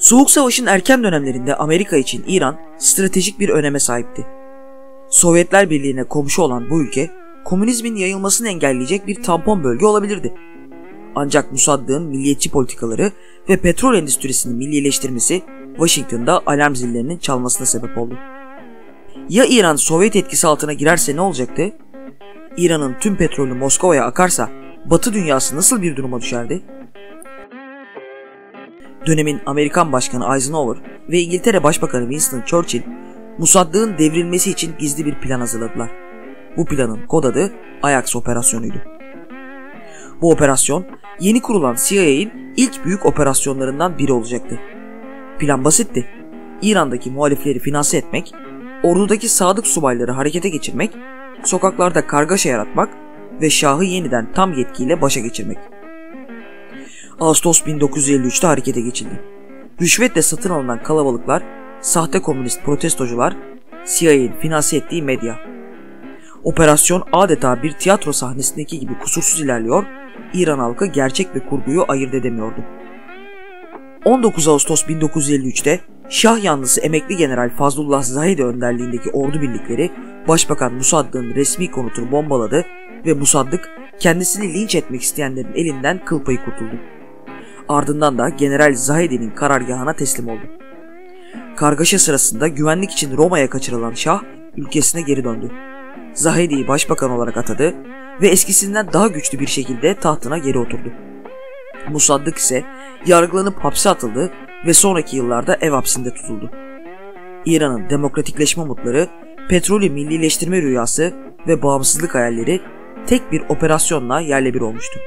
Soğuk Savaş'ın erken dönemlerinde Amerika için İran stratejik bir öneme sahipti. Sovyetler Birliği'ne komşu olan bu ülke, komünizmin yayılmasını engelleyecek bir tampon bölge olabilirdi. Ancak Mossad'ın milliyetçi politikaları ve petrol endüstrisini millileştirmesi Washington'da alarm zillerinin çalmasına sebep oldu. Ya İran Sovyet etkisi altına girerse ne olacaktı? İran'ın tüm petrolü Moskova'ya akarsa Batı dünyası nasıl bir duruma düşerdi? Dönemin Amerikan Başkanı Eisenhower ve İngiltere Başbakanı Winston Churchill, Mossad'ın devrilmesi için gizli bir plan hazırladılar. Bu planın kod adı Ajax operasyonuydu. Bu operasyon, yeni kurulan CIA'in ilk büyük operasyonlarından biri olacaktı. Plan basitti. İran'daki muhalifleri finanse etmek, ordudaki sadık subayları harekete geçirmek, sokaklarda kargaşa yaratmak ve Şah'ı yeniden tam yetkiyle başa geçirmek. Ağustos 1953'te harekete geçildi. Rüşvetle satın alınan kalabalıklar, sahte komünist protestocular, CIA'nin finanse ettiği medya. Operasyon adeta bir tiyatro sahnesindeki gibi kusursuz ilerliyor, İran halkı gerçek ve kurguyu ayırt edemiyordu. 19 Ağustos 1953'te Şah yanlısı emekli General Fazlullah Zahedi önderliğindeki ordu birlikleri Başbakan Mossad'ın resmi konutunu bombaladı ve Mossad'lık kendisini linç etmek isteyenlerin elinden kıl payı kurtuldu. Ardından da General Zahedi'nin karargahına teslim oldu. Kargaşa sırasında güvenlik için Roma'ya kaçırılan Şah ülkesine geri döndü. Zahedi'yi başbakan olarak atadı ve eskisinden daha güçlü bir şekilde tahtına geri oturdu. Mossad'lık ise yargılanıp hapse atıldı ve sonraki yıllarda ev hapsinde tutuldu. İran'ın demokratikleşme umutları, petrolü millileştirme rüyası ve bağımsızlık hayalleri tek bir operasyonla yerle bir olmuştu.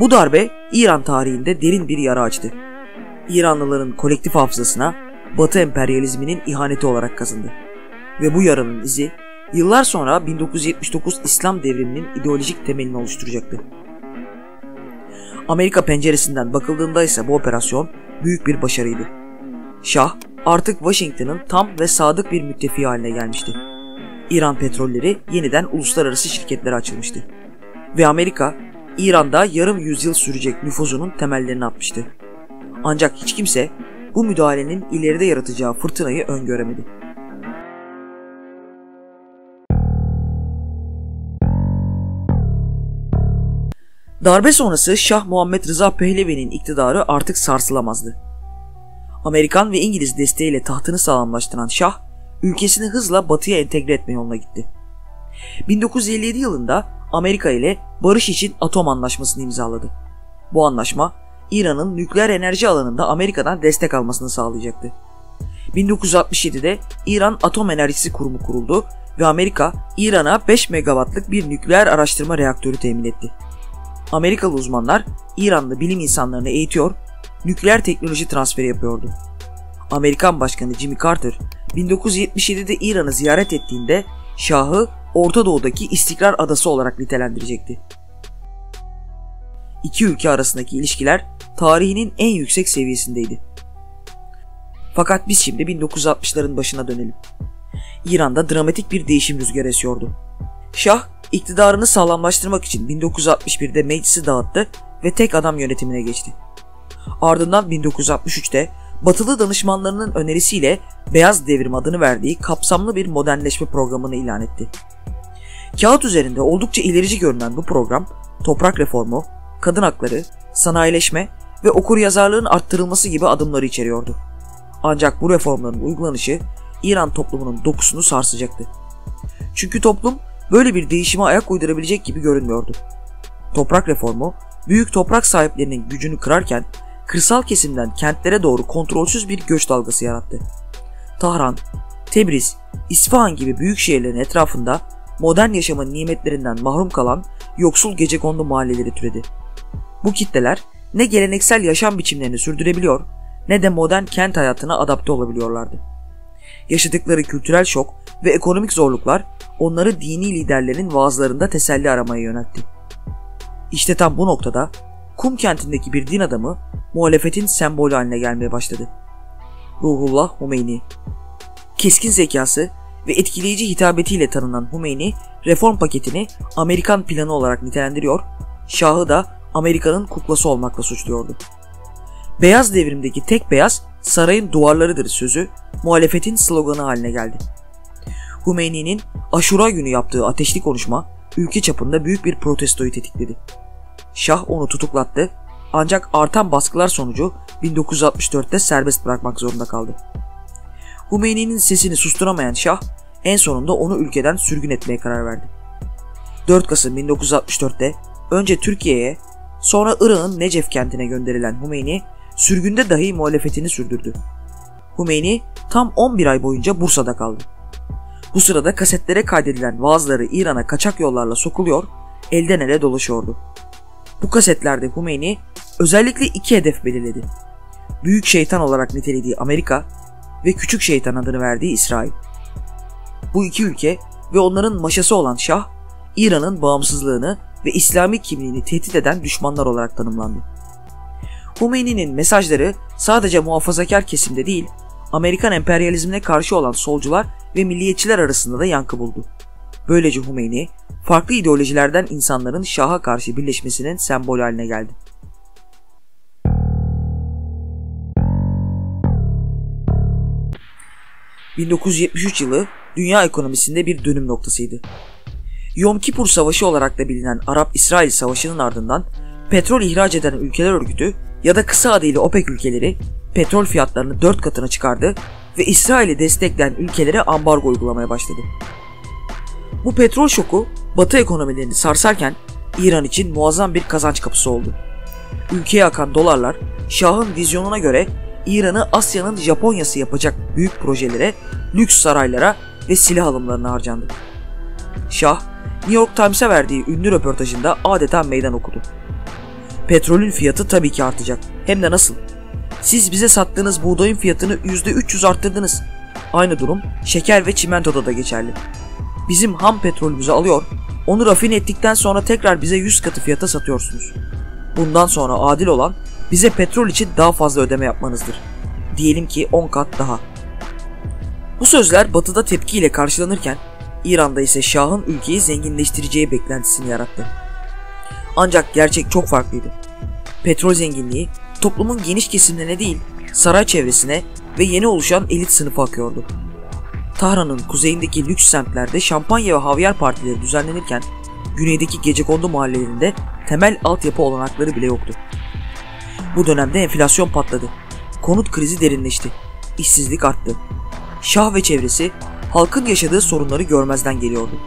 Bu darbe İran tarihinde derin bir yara açtı. İranlıların kolektif hafızasına Batı emperyalizminin ihaneti olarak kazındı. Ve bu yaranın izi yıllar sonra 1979 İslam devriminin ideolojik temelini oluşturacaktı. Amerika penceresinden bakıldığında ise bu operasyon büyük bir başarıydı. Şah artık Washington'ın tam ve sadık bir müttefiği haline gelmişti. İran petrolleri yeniden uluslararası şirketlere açılmıştı. Ve Amerika, İran'da yarım yüzyıl sürecek nüfuzunun temellerini atmıştı. Ancak hiç kimse bu müdahalenin ileride yaratacağı fırtınayı öngöremedi. Darbe sonrası Şah Muhammed Rıza Pehlevi'nin iktidarı artık sarsılamazdı. Amerikan ve İngiliz desteğiyle tahtını sağlamlaştıran Şah, ülkesini hızla Batı'ya entegre etme yoluna gitti. 1957 yılında Amerika ile barış için atom anlaşmasını imzaladı. Bu anlaşma, İran'ın nükleer enerji alanında Amerika'dan destek almasını sağlayacaktı. 1967'de İran Atom Enerjisi Kurumu kuruldu ve Amerika, İran'a 5 megawattlık bir nükleer araştırma reaktörü temin etti. Amerikalı uzmanlar İranlı bilim insanlarını eğitiyor, nükleer teknoloji transferi yapıyordu. Amerikan Başkanı Jimmy Carter 1977'de İran'ı ziyaret ettiğinde Şah'ı Orta Doğu'daki istikrar adası olarak nitelendirecekti. İki ülke arasındaki ilişkiler tarihinin en yüksek seviyesindeydi. Fakat biz şimdi 1960'ların başına dönelim. İran'da dramatik bir değişim rüzgarı esiyordu. Şah, iktidarını sağlamlaştırmak için 1961'de meclisi dağıttı ve tek adam yönetimine geçti. Ardından 1963'te Batılı danışmanlarının önerisiyle Beyaz Devrim adını verdiği kapsamlı bir modernleşme programını ilan etti. Kağıt üzerinde oldukça ilerici görünen bu program, toprak reformu, kadın hakları, sanayileşme ve okuryazarlığın arttırılması gibi adımları içeriyordu. Ancak bu reformların uygulanışı İran toplumunun dokusunu sarsacaktı. Çünkü toplum böyle bir değişime ayak uydurabilecek gibi görünmüyordu. Toprak reformu, büyük toprak sahiplerinin gücünü kırarken kırsal kesimden kentlere doğru kontrolsüz bir göç dalgası yarattı. Tahran, Tebriz, İsfahan gibi büyük şehirlerin etrafında modern yaşamın nimetlerinden mahrum kalan yoksul gecekondu mahalleleri türedi. Bu kitleler ne geleneksel yaşam biçimlerini sürdürebiliyor ne de modern kent hayatına adapte olabiliyorlardı. Yaşadıkları kültürel şok ve ekonomik zorluklar onları dini liderlerin vaazlarında teselli aramaya yöneltti. İşte tam bu noktada Kum kentindeki bir din adamı muhalefetin sembolü haline gelmeye başladı. Ruhullah Humeyni. Keskin zekası ve etkileyici hitabetiyle tanınan Humeyni, reform paketini Amerikan planı olarak nitelendiriyor, Şah'ı da Amerika'nın kuklası olmakla suçluyordu. Beyaz devrimdeki tek beyaz sarayın duvarlarıdır sözü muhalefetin sloganı haline geldi. Hümeyni'nin Aşura günü yaptığı ateşli konuşma ülke çapında büyük bir protestoyu tetikledi. Şah onu tutuklattı ancak artan baskılar sonucu 1964'te serbest bırakmak zorunda kaldı. Hümeyni'nin sesini susturamayan Şah en sonunda onu ülkeden sürgün etmeye karar verdi. 4 Kasım 1964'te önce Türkiye'ye sonra Irak'ın Necef kentine gönderilen Hümeyni sürgünde dahi muhalefetini sürdürdü. Hümeyni tam 11 ay boyunca Bursa'da kaldı. Bu sırada kasetlere kaydedilen vaazları İran'a kaçak yollarla sokuluyor, elden ele dolaşıyordu. Bu kasetlerde Hümeyni özellikle iki hedef belirledi. Büyük şeytan olarak nitelediği Amerika ve küçük şeytan adını verdiği İsrail. Bu iki ülke ve onların maşası olan Şah, İran'ın bağımsızlığını ve İslami kimliğini tehdit eden düşmanlar olarak tanımlandı. Hümeyni'nin mesajları sadece muhafazakar kesimde değil, Amerikan emperyalizmine karşı olan solcular ve milliyetçiler arasında da yankı buldu. Böylece Hümeyni, farklı ideolojilerden insanların Şah'a karşı birleşmesinin sembolü haline geldi. ...1973 yılı dünya ekonomisinde bir dönüm noktasıydı. Yom Kipur Savaşı olarak da bilinen Arap-İsrail Savaşı'nın ardından petrol ihraç eden ülkeler örgütü ya da kısa adıyla OPEC ülkeleri petrol fiyatlarını 4 katına çıkardı ve İsrail'i destekleyen ülkelere ambargo uygulamaya başladı. Bu petrol şoku Batı ekonomilerini sarsarken İran için muazzam bir kazanç kapısı oldu. Ülkeye akan dolarlar Şah'ın vizyonuna göre İran'ı Asya'nın Japonya'sı yapacak büyük projelere, lüks saraylara ve silah alımlarına harcandı. Şah, New York Times'e verdiği ünlü röportajında adeta meydan okudu. Petrolün fiyatı tabii ki artacak. Hem de nasıl? Siz bize sattığınız buğdayın fiyatını %300 arttırdınız. Aynı durum şeker ve çimentoda da geçerli. Bizim ham petrolümüzü alıyor, onu rafine ettikten sonra tekrar bize 100 katı fiyata satıyorsunuz. Bundan sonra adil olan bize petrol için daha fazla ödeme yapmanızdır. Diyelim ki 10 kat daha. Bu sözler Batı'da tepkiyle karşılanırken İran'da ise Şah'ın ülkeyi zenginleştireceği beklentisini yarattı. Ancak gerçek çok farklıydı. Petrol zenginliği toplumun geniş kesimlerine değil, saray çevresine ve yeni oluşan elit sınıfa akıyordu. Tahran'ın kuzeyindeki lüks semtlerde şampanya ve havyar partileri düzenlenirken güneydeki gecekondu mahallelerinde temel altyapı olanakları bile yoktu. Bu dönemde enflasyon patladı. Konut krizi derinleşti. İşsizlik arttı. Şah ve çevresi halkın yaşadığı sorunları görmezden geliyordu.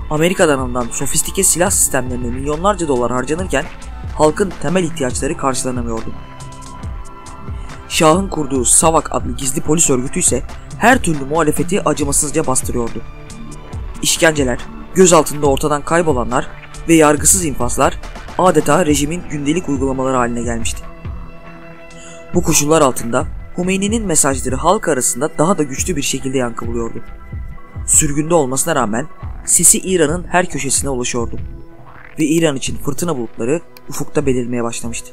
Amerika'dan alınan sofistike silah sistemlerine milyonlarca dolar harcanırken halkın temel ihtiyaçları karşılanamıyordu. Şah'ın kurduğu SAVAK adlı gizli polis örgütü ise her türlü muhalefeti acımasızca bastırıyordu. İşkenceler, gözaltında ortadan kaybolanlar ve yargısız infazlar adeta rejimin gündelik uygulamaları haline gelmişti. Bu koşullar altında Hümeyni'nin mesajları halk arasında daha da güçlü bir şekilde yankı buluyordu. Sürgünde olmasına rağmen sesi İran'ın her köşesine ulaşıyordu ve İran için fırtına bulutları ufukta belirmeye başlamıştı.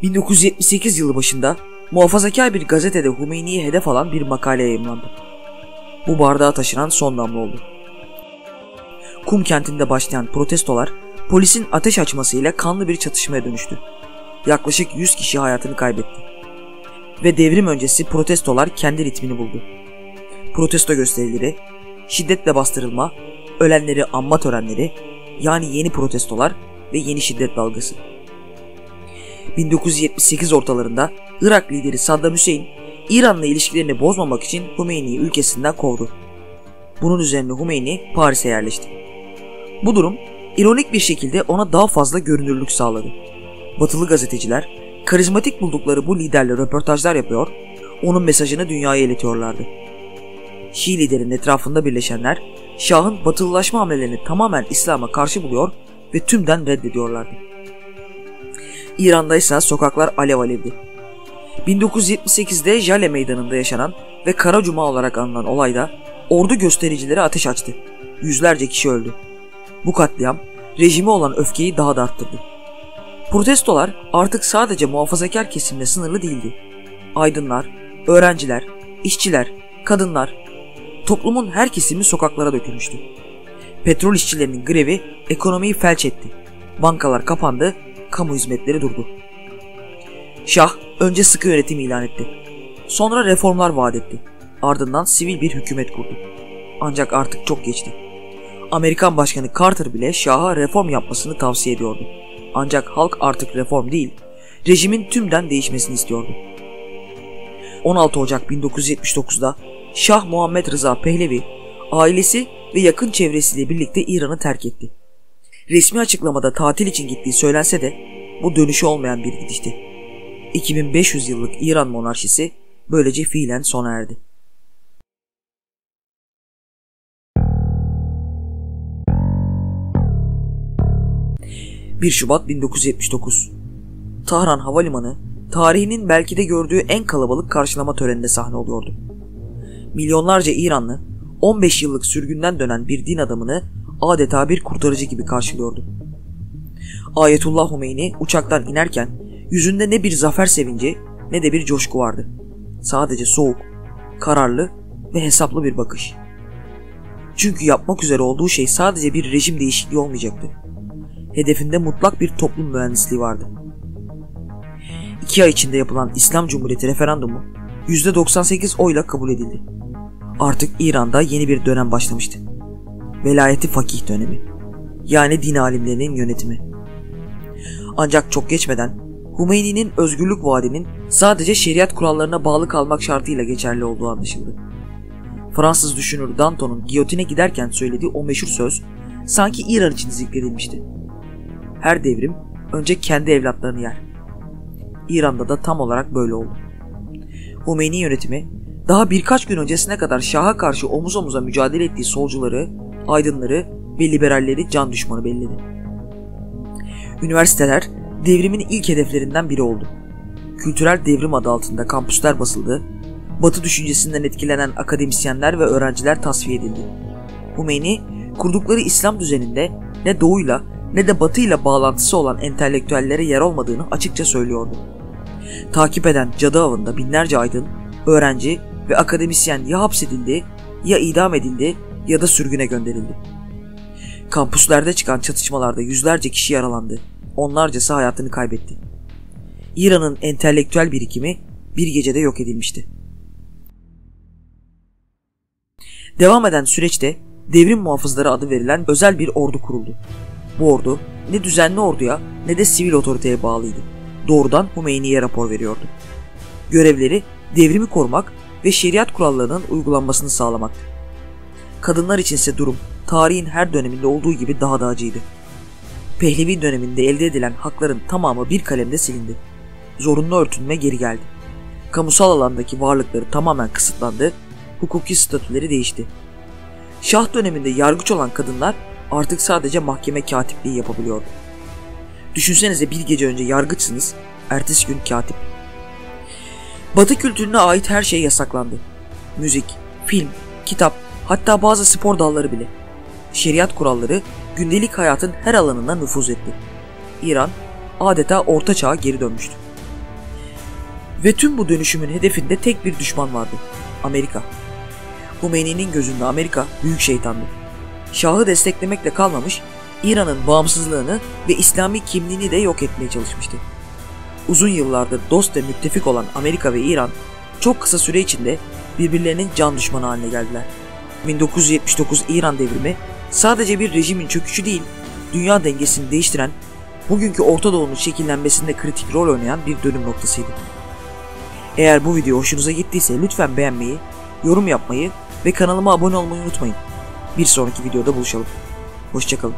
...1978 yılı başında muhafazakar bir gazetede Hümeyni'yi hedef alan bir makale yayımlandı. Bu bardağa taşıran son damla oldu. Kum kentinde başlayan protestolar polisin ateş açmasıyla kanlı bir çatışmaya dönüştü. Yaklaşık 100 kişi hayatını kaybetti. Ve devrim öncesi protestolar kendi ritmini buldu. Protesto gösterileri, şiddetle bastırılma, ölenleri anma törenleri, yani yeni protestolar ve yeni şiddet dalgası. 1978 ortalarında Irak lideri Saddam Hüseyin, İran'la ilişkilerini bozmamak için Hümeyni'yi ülkesinden kovdu. Bunun üzerine Hümeyni Paris'e yerleşti. Bu durum ironik bir şekilde ona daha fazla görünürlük sağladı. Batılı gazeteciler karizmatik buldukları bu liderle röportajlar yapıyor, onun mesajını dünyaya iletiyorlardı. Şii liderin etrafında birleşenler Şah'ın batılılaşma hamlelerini tamamen İslam'a karşı buluyor ve tümden reddediyorlardı. İran'da ise sokaklar alev alevdi. 1978'de Jale Meydanı'nda yaşanan ve Kara Cuma olarak anılan olayda ordu göstericileri ateş açtı. Yüzlerce kişi öldü. Bu katliam rejime olan öfkeyi daha da arttırdı. Protestolar artık sadece muhafazakar kesimle sınırlı değildi. Aydınlar, öğrenciler, işçiler, kadınlar Toplumun her kesimi sokaklara dökülmüştü. Petrol işçilerinin grevi ekonomiyi felç etti. Bankalar kapandı, kamu hizmetleri durdu. Şah önce sıkı yönetim ilan etti. Sonra reformlar vaat etti. Ardından sivil bir hükümet kurdu. Ancak artık çok geçti. Amerikan Başkanı Carter bile Şah'a reform yapmasını tavsiye ediyordu. Ancak halk artık reform değil, rejimin tümden değişmesini istiyordu. 16 Ocak 1979'da Şah Muhammed Rıza Pehlevi, ailesi ve yakın çevresiyle birlikte İran'ı terk etti. Resmi açıklamada tatil için gittiği söylense de bu dönüşü olmayan bir gidişti. 2500 yıllık İran monarşisi böylece fiilen sona erdi. ...1 Şubat 1979. Tahran Havalimanı, tarihinin belki de gördüğü en kalabalık karşılama töreninde sahne oluyordu. Milyonlarca İranlı, 15 yıllık sürgünden dönen bir din adamını adeta bir kurtarıcı gibi karşılıyordu. Ayetullah Humeyni uçaktan inerken yüzünde ne bir zafer sevinci ne de bir coşku vardı. Sadece soğuk, kararlı ve hesaplı bir bakış. Çünkü yapmak üzere olduğu şey sadece bir rejim değişikliği olmayacaktı. Hedefinde mutlak bir toplum mühendisliği vardı. 2 ay içinde yapılan İslam Cumhuriyeti referandumu %98 oyla kabul edildi. Artık İran'da yeni bir dönem başlamıştı. Velayeti fakih dönemi. Yani din alimlerinin yönetimi. Ancak çok geçmeden Hümeyni'nin özgürlük vaadinin sadece şeriat kurallarına bağlı kalmak şartıyla geçerli olduğu anlaşıldı. Fransız düşünür Danton'un giyotine giderken söylediği o meşhur söz sanki İran için zikredilmişti. Her devrim önce kendi evlatlarını yer. İran'da da tam olarak böyle oldu. Hümeyni yönetimi daha birkaç gün öncesine kadar Şah'a karşı omuz omuza mücadele ettiği solcuları, aydınları ve liberalleri can düşmanı belledi. Üniversiteler devrimin ilk hedeflerinden biri oldu. Kültürel devrim adı altında kampüsler basıldı, Batı düşüncesinden etkilenen akademisyenler ve öğrenciler tasfiye edildi. Hümeyni, kurdukları İslam düzeninde ne doğuyla ne de batıyla bağlantısı olan entelektüellere yer olmadığını açıkça söylüyordu. Takip eden cadı avında binlerce aydın, öğrenci ve akademisyen ya hapsedildi, ya idam edildi ya da sürgüne gönderildi. Kampüslerde çıkan çatışmalarda yüzlerce kişi yaralandı, onlarcası hayatını kaybetti. İran'ın entelektüel birikimi bir gecede yok edilmişti. Devam eden süreçte devrim muhafızları adı verilen özel bir ordu kuruldu. Bu ordu ne düzenli orduya ne de sivil otoriteye bağlıydı. Doğrudan Hümeyni'ye rapor veriyordu. Görevleri devrimi korumak ve şeriat kurallarının uygulanmasını sağlamaktı. Kadınlar içinse durum tarihin her döneminde olduğu gibi daha da acıydı. Pehlevi döneminde elde edilen hakların tamamı bir kalemde silindi. Zorunlu örtünme geri geldi. Kamusal alandaki varlıkları tamamen kısıtlandı, hukuki statüleri değişti. Şah döneminde yargıç olan kadınlar artık sadece mahkeme katipliği yapabiliyordu. Düşünsenize bir gece önce yargıçsınız, ertesi gün katip. Batı kültürüne ait her şey yasaklandı. Müzik, film, kitap, hatta bazı spor dalları bile. Şeriat kuralları gündelik hayatın her alanına nüfuz etti. İran adeta orta çağa geri dönmüştü. Ve tüm bu dönüşümün hedefinde tek bir düşman vardı: Amerika. Hümeyni'nin gözünde Amerika büyük şeytandı. Şah'ı desteklemekle kalmamış, İran'ın bağımsızlığını ve İslami kimliğini de yok etmeye çalışmıştı. Uzun yıllardır dost ve müttefik olan Amerika ve İran çok kısa süre içinde birbirlerinin can düşmanı haline geldiler. 1979 İran devrimi sadece bir rejimin çöküşü değil, dünya dengesini değiştiren, bugünkü Orta Doğu'nun şekillenmesinde kritik rol oynayan bir dönüm noktasıydı. Eğer bu video hoşunuza gittiyse lütfen beğenmeyi, yorum yapmayı ve kanalıma abone olmayı unutmayın. Bir sonraki videoda buluşalım. Hoşça kalın.